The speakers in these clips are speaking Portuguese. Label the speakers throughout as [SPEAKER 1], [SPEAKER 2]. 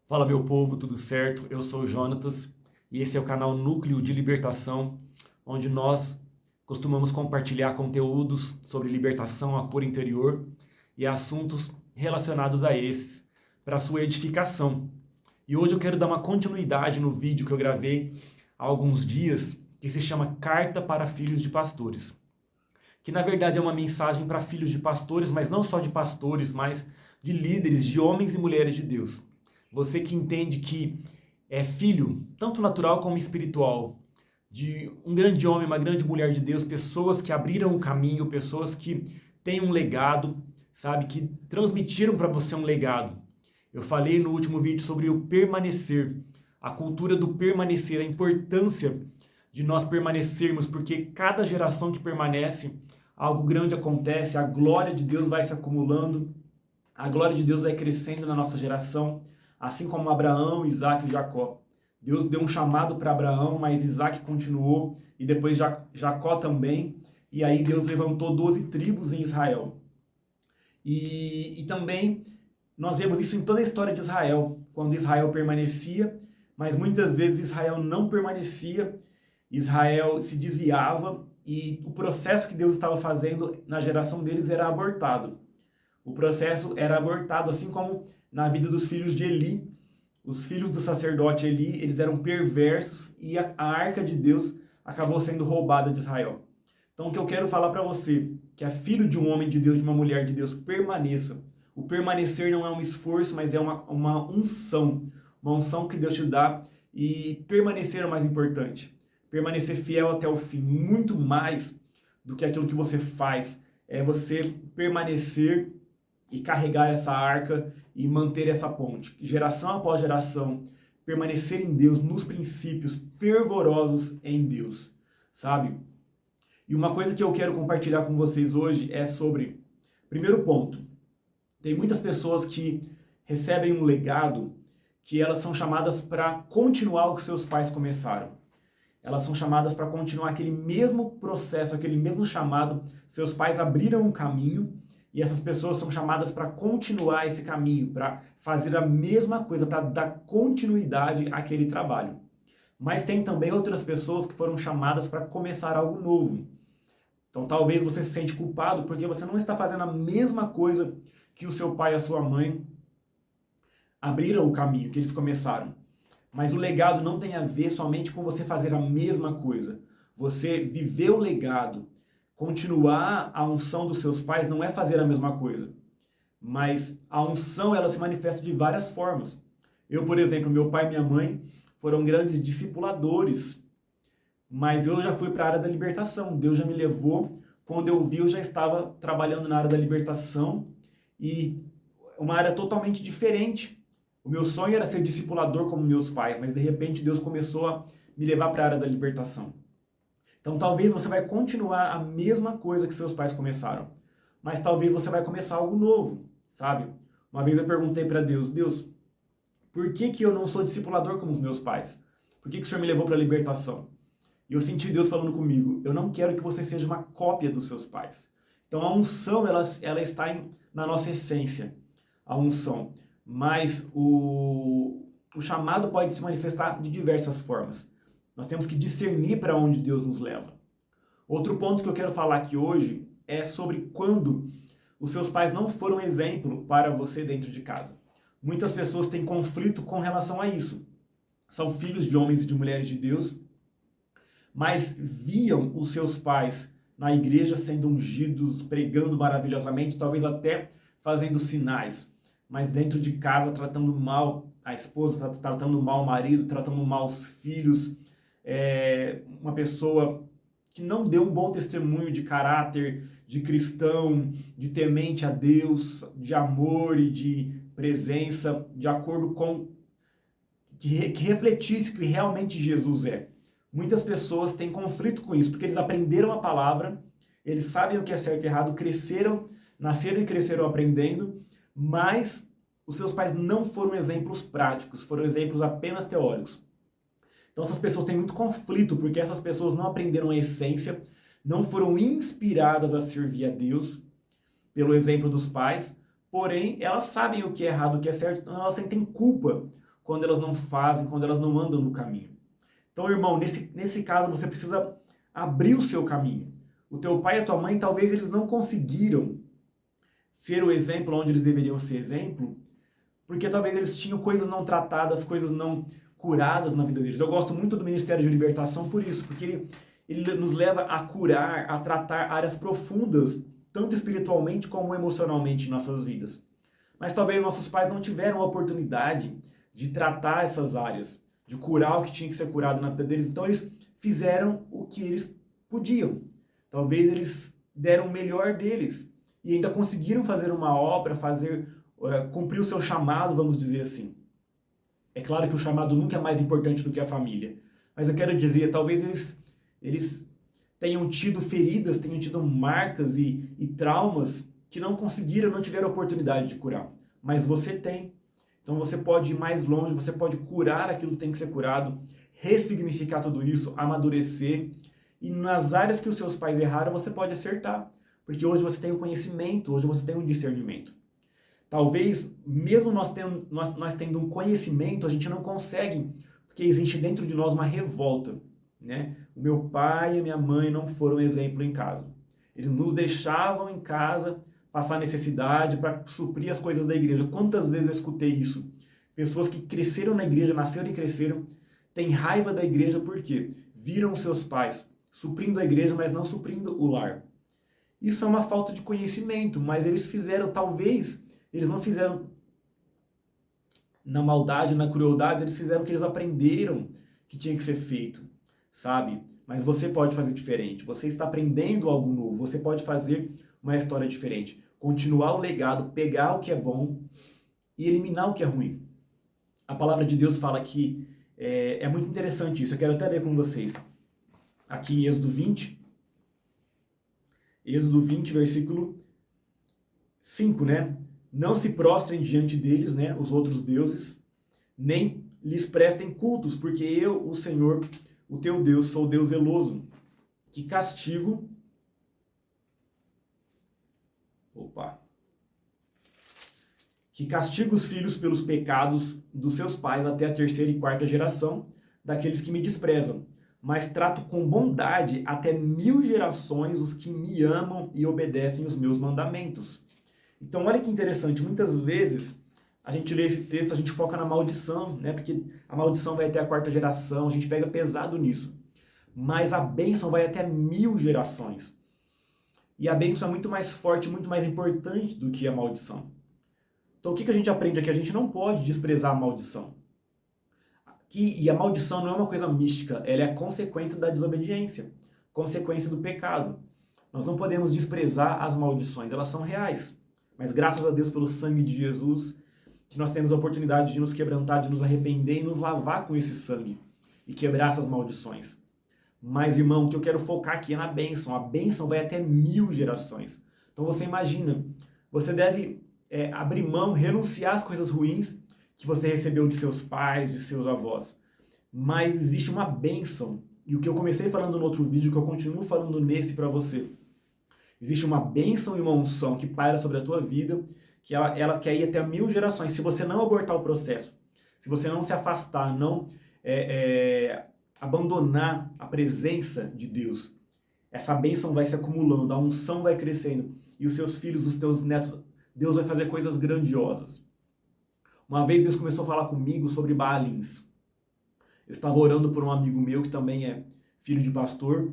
[SPEAKER 1] Fala meu povo, tudo certo? Eu sou o Jonatas e esse é o canal Núcleo de Libertação, onde nós costumamos compartilhar conteúdos sobre libertação, a cura interior e assuntos relacionados a esses para sua edificação. E hoje eu quero dar uma continuidade no vídeo que eu gravei há alguns dias, que se chama Carta para Filhos de Pastores, que na verdade é uma mensagem para filhos de pastores, mas não só de pastores, mas de líderes, de homens e mulheres de Deus. Você que entende que é filho, tanto natural como espiritual, de um grande homem, uma grande mulher de Deus, pessoas que abriram o caminho, pessoas que têm um legado, sabe, que transmitiram para você um legado. Eu falei no último vídeo sobre o permanecer, a cultura do permanecer, a importância de nós permanecermos, porque cada geração que permanece, algo grande acontece, a glória de Deus vai se acumulando, a glória de Deus vai crescendo na nossa geração, assim como Abraão, Isaac e Jacó. Deus deu um chamado para Abraão, mas Isaac continuou, e depois Jacó também, e aí Deus levantou 12 tribos em Israel. E também nós vemos isso em toda a história de Israel, quando Israel permanecia, mas muitas vezes Israel não permanecia, Israel se desviava, e o processo que Deus estava fazendo na geração deles era abortado. O processo era abortado, assim como na vida dos filhos de Eli. Os filhos do sacerdote Eli, eles eram perversos e a arca de Deus acabou sendo roubada de Israel. Então o que eu quero falar para você, que é filho de um homem de Deus, de uma mulher de Deus, permaneça. O permanecer não é um esforço, mas é uma unção que Deus te dá, e permanecer é o mais importante. Permanecer fiel até o fim, muito mais do que aquilo que você faz, é você permanecer e carregar essa arca e manter essa ponte. Geração após geração, permanecer em Deus, nos princípios fervorosos em Deus, sabe? E uma coisa que eu quero compartilhar com vocês hoje é sobre, primeiro ponto, tem muitas pessoas que recebem um legado que elas são chamadas para continuar o que seus pais começaram. Elas são chamadas para continuar aquele mesmo processo, aquele mesmo chamado. Seus pais abriram um caminho e essas pessoas são chamadas para continuar esse caminho, para fazer a mesma coisa, para dar continuidade àquele trabalho. Mas tem também outras pessoas que foram chamadas para começar algo novo. Então talvez você se sente culpado porque você não está fazendo a mesma coisa que o seu pai e a sua mãe abriram o caminho, que eles começaram. Mas o legado não tem a ver somente com você fazer a mesma coisa. Você viver o legado, continuar a unção dos seus pais não é fazer a mesma coisa. Mas a unção, ela se manifesta de várias formas. Eu, por exemplo, meu pai e minha mãe foram grandes discipuladores, mas eu já fui para a área da libertação. Deus já me levou. Quando eu vi, eu já estava trabalhando na área da libertação, e uma área totalmente diferente. O meu sonho era ser discipulador como meus pais, mas de repente Deus começou a me levar para a área da libertação. Então talvez você vai continuar a mesma coisa que seus pais começaram, mas talvez você vai começar algo novo, sabe? Uma vez eu perguntei para Deus, Deus, por que eu não sou discipulador como os meus pais? Por que o Senhor me levou para a libertação? E eu senti Deus falando comigo, eu não quero que você seja uma cópia dos seus pais. Então a unção, ela está na nossa essência, a unção. Mas o chamado pode se manifestar de diversas formas. Nós temos que discernir para onde Deus nos leva. Outro ponto que eu quero falar aqui hoje é sobre quando os seus pais não foram exemplo para você dentro de casa. Muitas pessoas têm conflito com relação a isso. São filhos de homens e de mulheres de Deus, mas viam os seus pais na igreja sendo ungidos, pregando maravilhosamente, talvez até fazendo sinais, mas dentro de casa tratando mal a esposa, tratando mal o marido, tratando mal os filhos, uma pessoa que não deu um bom testemunho de caráter, de cristão, de temente a Deus, de amor e de presença, de acordo com que refletisse que realmente Jesus é. Muitas pessoas têm conflito com isso, porque eles aprenderam a palavra, eles sabem o que é certo e errado, cresceram, nasceram e cresceram aprendendo, mas os seus pais não foram exemplos práticos, foram exemplos apenas teóricos. Então essas pessoas têm muito conflito, porque essas pessoas não aprenderam a essência, não foram inspiradas a servir a Deus, pelo exemplo dos pais, porém elas sabem o que é errado, o que é certo, então elas sentem culpa quando elas não fazem, quando elas não andam no caminho. Então, irmão, nesse caso você precisa abrir o seu caminho. O teu pai e a tua mãe, talvez eles não conseguiram ser o exemplo onde eles deveriam ser exemplo, porque talvez eles tinham coisas não tratadas, coisas não curadas na vida deles. Eu gosto muito do Ministério de Libertação por isso, porque ele nos leva a curar, a tratar áreas profundas, tanto espiritualmente como emocionalmente em nossas vidas. Mas talvez nossos pais não tiveram a oportunidade de tratar essas áreas, de curar o que tinha que ser curado na vida deles. Então eles fizeram o que eles podiam. Talvez eles deram o melhor deles e ainda conseguiram fazer uma obra, cumprir o seu chamado, vamos dizer assim. É claro que o chamado nunca é mais importante do que a família, mas eu quero dizer, talvez eles tenham tido feridas, tenham tido marcas e traumas que não conseguiram, não tiveram oportunidade de curar. Mas você tem. Então você pode ir mais longe, você pode curar aquilo que tem que ser curado, ressignificar tudo isso, amadurecer. E nas áreas que os seus pais erraram, você pode acertar. Porque hoje você tem o conhecimento, hoje você tem o discernimento. Talvez, mesmo nós tendo um conhecimento, a gente não consegue, porque existe dentro de nós uma revolta. Né? O meu pai e a minha mãe não foram exemplo em casa. Eles nos deixavam em casa passar necessidade para suprir as coisas da igreja. Quantas vezes eu escutei isso? Pessoas que cresceram na igreja, nasceram e cresceram, têm raiva da igreja porque viram seus pais suprindo a igreja, mas não suprindo o lar. Isso é uma falta de conhecimento, mas eles fizeram, talvez, eles não fizeram na maldade, na crueldade, eles fizeram o que eles aprenderam que tinha que ser feito, sabe? Mas você pode fazer diferente, você está aprendendo algo novo, você pode fazer uma história diferente, continuar o legado, pegar o que é bom e eliminar o que é ruim. A palavra de Deus fala que é muito interessante isso, eu quero até ler com vocês. Aqui em Êxodo 20, versículo 5, né? Não se prostrem diante deles, né, os outros deuses, nem lhes prestem cultos, porque eu, o Senhor, o teu Deus, sou Deus zeloso, que castigo... que castiga os filhos pelos pecados dos seus pais até a terceira e quarta geração daqueles que me desprezam, mas trato com bondade até 1000 gerações os que me amam e obedecem os meus mandamentos. Então, olha que interessante, muitas vezes a gente lê esse texto, a gente foca na maldição, né? Porque a maldição vai até a quarta geração, a gente pega pesado nisso. Mas a bênção vai até 1000 gerações. E a bênção é muito mais forte, muito mais importante do que a maldição. Então, o que a gente aprende aqui? A gente não pode desprezar a maldição. E a maldição não é uma coisa mística, ela é a consequência da desobediência, consequência do pecado. Nós não podemos desprezar as maldições, elas são reais. Mas graças a Deus pelo sangue de Jesus, que nós temos a oportunidade de nos quebrantar, de nos arrepender e nos lavar com esse sangue e quebrar essas maldições. Mas, irmão, o que eu quero focar aqui é na bênção. A bênção vai até 1000 gerações. Então você imagina, você deve abrir mão, renunciar às coisas ruins que você recebeu de seus pais, de seus avós. Mas existe uma bênção. E o que eu comecei falando no outro vídeo, que eu continuo falando nesse para você. Existe uma bênção e uma unção que paira sobre a tua vida, que ela quer ir até 1000 gerações. Se você não abortar o processo, se você não se afastar, não abandonar a presença de Deus, essa bênção vai se acumulando, a unção vai crescendo, e os seus filhos, os teus netos, Deus vai fazer coisas grandiosas. Uma vez Deus começou a falar comigo sobre Baalins. Eu estava orando por um amigo meu que também é filho de pastor,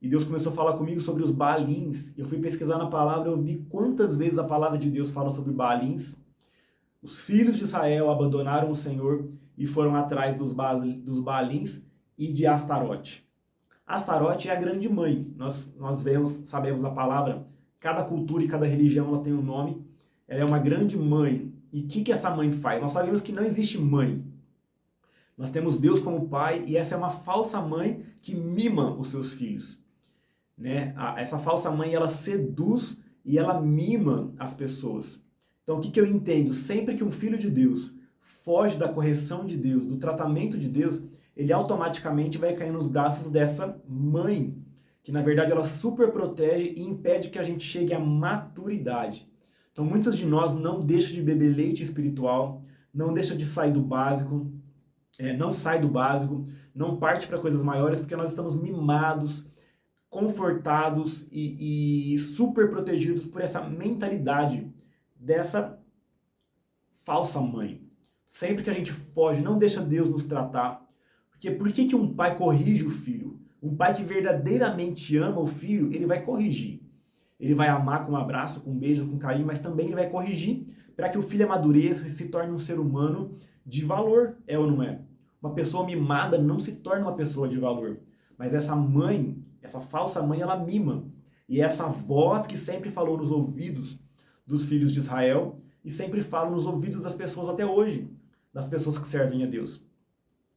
[SPEAKER 1] e Deus começou a falar comigo sobre os Baalins. Eu fui pesquisar na palavra, eu vi quantas vezes a palavra de Deus fala sobre Baalins. Os filhos de Israel abandonaram o Senhor e foram atrás dos Baalins e de Astarote. Astarote é a grande mãe. Nós sabemos da palavra, cada cultura e cada religião ela tem um nome. Ela é uma grande mãe. E o que essa mãe faz? Nós sabemos que não existe mãe. Nós temos Deus como pai e essa é uma falsa mãe que mima os seus filhos. Né? Essa falsa mãe, ela seduz e ela mima as pessoas. Então, o que eu entendo? Sempre que um filho de Deus foge da correção de Deus, do tratamento de Deus, ele automaticamente vai cair nos braços dessa mãe, que na verdade ela super protege e impede que a gente chegue à maturidade. Então, muitos de nós não deixam de beber leite espiritual, não deixam de sair do básico, não sai do básico, não parte para coisas maiores, porque nós estamos mimados, confortados e super protegidos por essa mentalidade dessa falsa mãe. Sempre que a gente foge, não deixa Deus nos tratar. Porque por que um pai corrige o filho? Um pai que verdadeiramente ama o filho, ele vai corrigir. Ele vai amar com um abraço, com um beijo, com carinho, mas também ele vai corrigir para que o filho amadureça e se torne um ser humano de valor, é ou não é? Uma pessoa mimada não se torna uma pessoa de valor. Mas essa mãe, essa falsa mãe, ela mima. E essa voz que sempre falou nos ouvidos dos filhos de Israel e sempre fala nos ouvidos das pessoas até hoje, das pessoas que servem a Deus.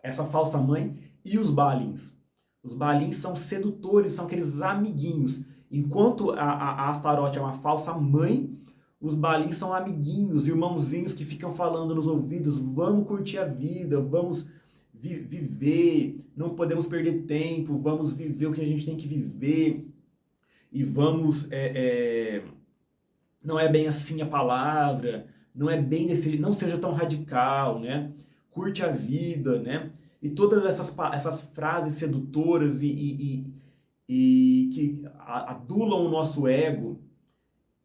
[SPEAKER 1] Essa falsa mãe e os Baalins. Os Baalins são sedutores, são aqueles amiguinhos. Enquanto a Astarote é uma falsa mãe, os Baalins são amiguinhos, irmãozinhos que ficam falando nos ouvidos, vamos curtir a vida, vamos viver, não podemos perder tempo, vamos viver o que a gente tem que viver, e vamos... não é bem assim a palavra, não é bem desse, não seja tão radical, né? Curte a vida, né? E todas essas frases sedutoras e que adulam o nosso ego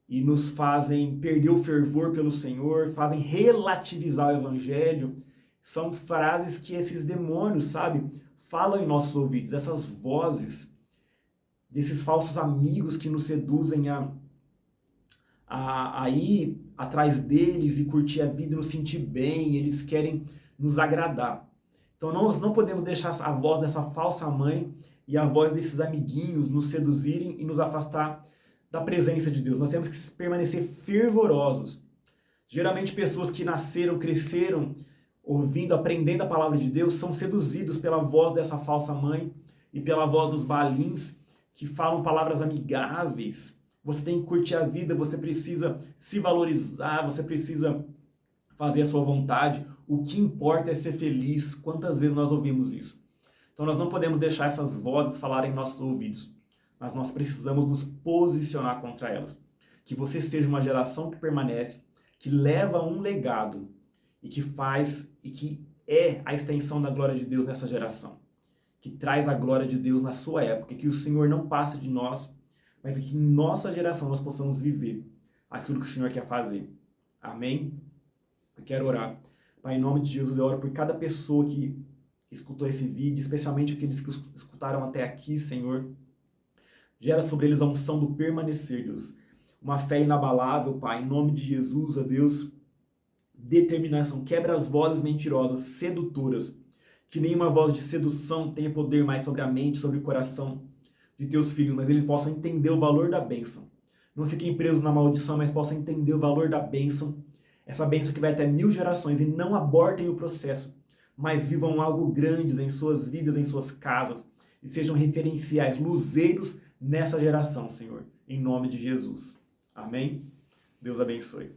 [SPEAKER 1] e nos fazem perder o fervor pelo Senhor, fazem relativizar o Evangelho, são frases que esses demônios, sabe, falam em nossos ouvidos, essas vozes desses falsos amigos que nos seduzem a ir atrás deles e curtir a vida e nos sentir bem, eles querem nos agradar. Então nós não podemos deixar a voz dessa falsa mãe e a voz desses amiguinhos nos seduzirem e nos afastar da presença de Deus. Nós temos que permanecer fervorosos. Geralmente pessoas que nasceram, cresceram, ouvindo, aprendendo a palavra de Deus, são seduzidos pela voz dessa falsa mãe e pela voz dos Baalins, que falam palavras amigáveis. Você tem que curtir a vida, você precisa se valorizar, você precisa fazer a sua vontade. O que importa é ser feliz. Quantas vezes nós ouvimos isso? Então nós não podemos deixar essas vozes falarem em nossos ouvidos, mas nós precisamos nos posicionar contra elas. Que você seja uma geração que permanece, que leva um legado e que faz e que é a extensão da glória de Deus nessa geração. Que traz a glória de Deus na sua época, que o Senhor não passe de nós, mas que em nossa geração nós possamos viver aquilo que o Senhor quer fazer. Amém? Eu quero orar. Pai, em nome de Jesus, eu oro por cada pessoa que escutou esse vídeo, especialmente aqueles que escutaram até aqui, Senhor. Gera sobre eles a unção do permanecer, Deus. Uma fé inabalável, Pai, em nome de Jesus, ó Deus. Determinação, quebra as vozes mentirosas, sedutoras. Que nenhuma voz de sedução tenha poder mais sobre a mente, sobre o coração de teus filhos, mas eles possam entender o valor da bênção. Não fiquem presos na maldição, mas possam entender o valor da bênção. Essa bênção que vai até 1000 gerações, e não abortem o processo, mas vivam algo grandes em suas vidas, em suas casas, e sejam referenciais, luzeiros nessa geração, Senhor, em nome de Jesus. Amém? Deus abençoe.